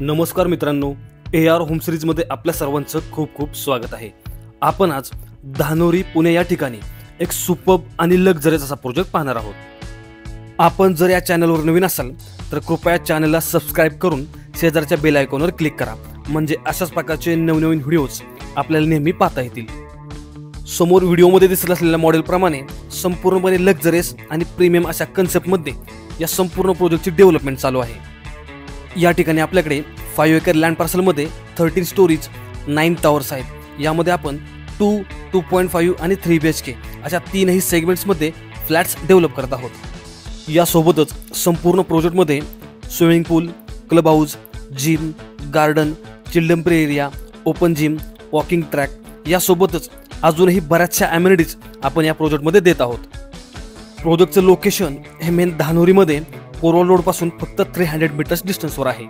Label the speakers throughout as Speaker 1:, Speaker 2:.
Speaker 1: नमस्कार मित्रांनो, AR home सिरीजमध्ये आपल्या सर्वांचं खूप खूप स्वागत आहे। आपण आज धानोरी पुणे या ठिकाणी एक सुपर्ब आणि लक्झरियस असा प्रोजेक्ट पाहणार आहोत। आपण जर या चॅनलवर नवीन असाल तर कृपया चॅनलला सबस्क्राइब करून शेजारच्या बेल आयकॉनवर क्लिक करा, म्हणजे अशाच प्रकारचे नवनवीन व्हिडिओज आपल्याला नेहमी पाहता येतील। समोर व्हिडिओमध्ये दिसत असलेल्या मॉडेल प्रमाणे संपूर्णपणे लक्झरियस आणि प्रीमियम अशा कन्सेप्टमध्ये या संपूर्ण प्रोजेक्टची डेव्हलपमेंट चालू आहे। या ठिकाणी आपल्याकडे 5 एकर लँड पार्सलमध्ये 13 स्टोरीज 9 टावर्स आहेत। यामध्ये आपण 2, 2.5 आणि 3 BHK अशा तीनही सेगमेंट्समध्ये फ्लॅट्स डेव्हलप करत आहोत। यासोबतच संपूर्ण प्रोजेक्टमध्ये swimming pool, club house, gym, garden, children play area, open gym, walking track यासोबतच अजूनही बऱ्याचशा ॲम्युनिटीज आपण या प्रोजेक्टमध्ये देत आहोत। प्रोजेक्टचं लोकेशन हे मेन धानोरीमध्ये कोरोल रोडपासून फक्त 300 मीटर्स डिस्टन्सवर आहे।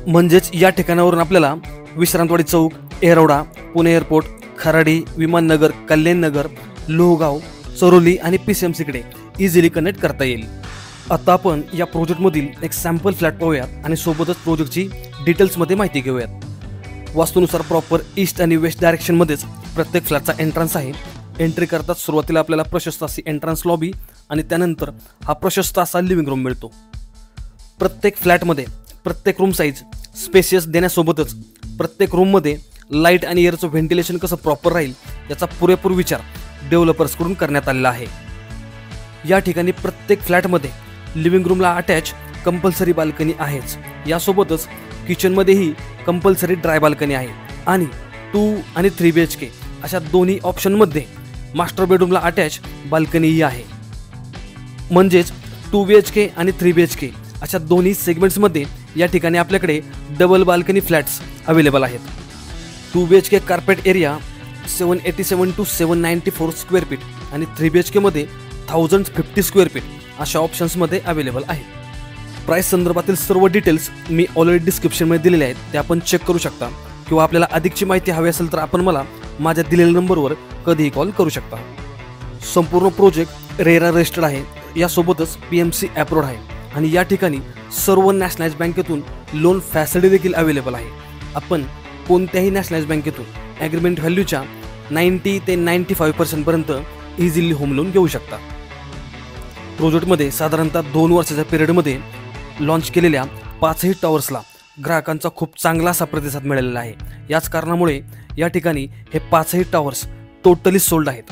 Speaker 1: म्हणजेच या ठिकाणावरून आपल्याला विश्रांतवाडी चौक, एरवडा, पुणे एअरपोर्ट, खराडी, विमाननगर, कल्याणनगर, लोहगाव, चरोली आणि PCMCकडे इझिली कनेक्ट करता येईल। आता आपण या प्रोजेक्टमधील एक सॅम्पल फ्लॅट पाहूयात आणि सोबतच प्रोजेक्टची डिटेल्समध्ये माहिती घेऊयात। वास्तूनुसार प्रॉपर ईस्ट आणि वेस्ट डायरेक्शनमध्येच प्रत्येक फ्लॅटचा एंट्रन्स आहे। एंट्री करतात सुरुवातीला आपल्याला प्रशस्त अशी एंट्रन्स लॉबी आणि त्यानंतर हा प्रशस्त असा लिव्हिंग रूम मिळतो। प्रत्येक फ्लॅटमध्ये प्रत्येक रूम साईज स्पेशियस देण्यासोबतच प्रत्येक रूममध्ये लाईट आणि एअरचं व्हेंटिलेशन कसं प्रॉपर राहील याचा पुरेपूर विचार डेव्हलपर्सकडून करण्यात आलेला आहे। या ठिकाणी प्रत्येक फ्लॅटमध्ये लिव्हिंग रूमला अटॅच कंपल्सरी बाल्कनी आहेच। यासोबतच किचनमध्येही कंपल्सरी ड्राय बाल्कनी आहे आणि 2 आणि 3 BHK अशा दोन्ही ऑप्शनमध्ये मास्टर बेडरूमला अटॅच बाल्कनीही आहे। म्हणजेच 2 BHK आणि 3 BHK अशा दोन्ही सेगमेंट्समध्ये या ठिकाणी आपल्याकडे डबल बाल्कनी फ्लॅट्स अवेलेबल आहेत। 2 BHK carpet area 787 to 794 square feet आणि 3 BHK मध्ये 1050 स्क्वेअर फीट अशा ऑप्शन्समध्ये अवेलेबल आहेत। प्राइस संदर्भातील सर्व डिटेल्स मी ऑलरेडी डिस्क्रिप्शनमध्ये दिलेले आहेत, ते आपण चेक करू शकता, किंवा आपल्याला अधिकची माहिती हवी असेल तर आपण मला माझ्या दिलेल्या नंबरवर कधीही कॉल करू शकता। संपूर्ण प्रोजेक्ट रेरा रजिस्टर्ड आहे, यासोबतच PMC अप्रूव्ड आहे आणि या ठिकाणी सर्व नॅशनलाइज बँकेतून लोन फॅसिलिटी देखील अवेलेबल आहे। आपण कोणत्याही नॅशनलाइज बँकेतून ॲग्रीमेंट व्हॅल्यूच्या 90 ते 95% पर्यंत इझिली होम लोन घेऊ शकता। प्रोजेक्टमध्ये साधारणतः 2 वर्षाच्या पिरियडमध्ये लॉन्च केलेल्या 5ही टॉवर्सला ग्राहकांचा खूप चांगला असा प्रतिसाद मिळालेला आहे। याच कारणामुळे या ठिकाणी हे 5ही टॉवर्स टोटली सोल्ड आहेत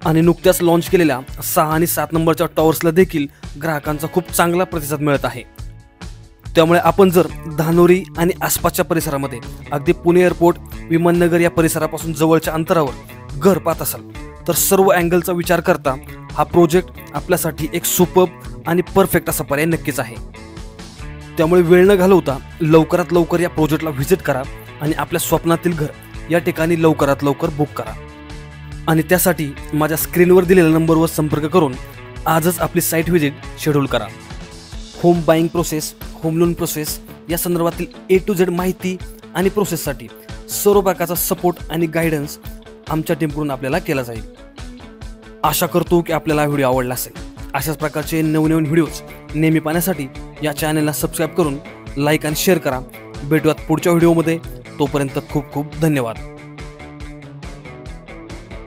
Speaker 1: आणि नुकत्याच लॉन्च केलेल्या 6 आणि 7 नंबरच्या टॉवर्सला देखील ग्राहकांचा खूप चांगला प्रतिसाद मिळत आहे। त्यामुळे आपण जर धानोरी आणि आसपासच्या परिसरामध्ये अगदी पुणे एअरपोर्ट, विमाननगर या परिसरापासून जवळच्या अंतरावर घर पाहत असाल तर सर्व अँगलचा विचार करता हा प्रोजेक्ट आपल्यासाठी एक सुपर्ब आणि परफेक्ट असा पर्याय नक्कीच आहे। त्यामुळे वेळ न घालवता लवकरात लवकर या प्रोजेक्टला व्हिजिट करा आणि आपल्या स्वप्नातील घर या ठिकाणी लवकरात लवकर बुक करा। आणि त्यासाठी माझ्या स्क्रीनवर दिलेल्या नंबरवर संपर्क करून आजच आपली साईट व्हिजिट शेड्यूल करा। Home buying process, home loan process या संदर्भातील A to Z माहिती आणि प्रोसेससाठी सर्व प्रकारचा सपोर्ट आणि गायडन्स आमच्या टीमकडून आपल्याला केला जाईल। आशा करतो की आपल्याला व्हिडिओ आवडला असेल। अशाच प्रकारचे नवनवीन व्हिडिओज नेहमी पाहण्यासाठी या चॅनलला सबस्क्राईब करून लाईक आणि शेअर करा। भेटूयात पुढच्या व्हिडिओमध्ये, तोपर्यंत खूप खूप धन्यवाद।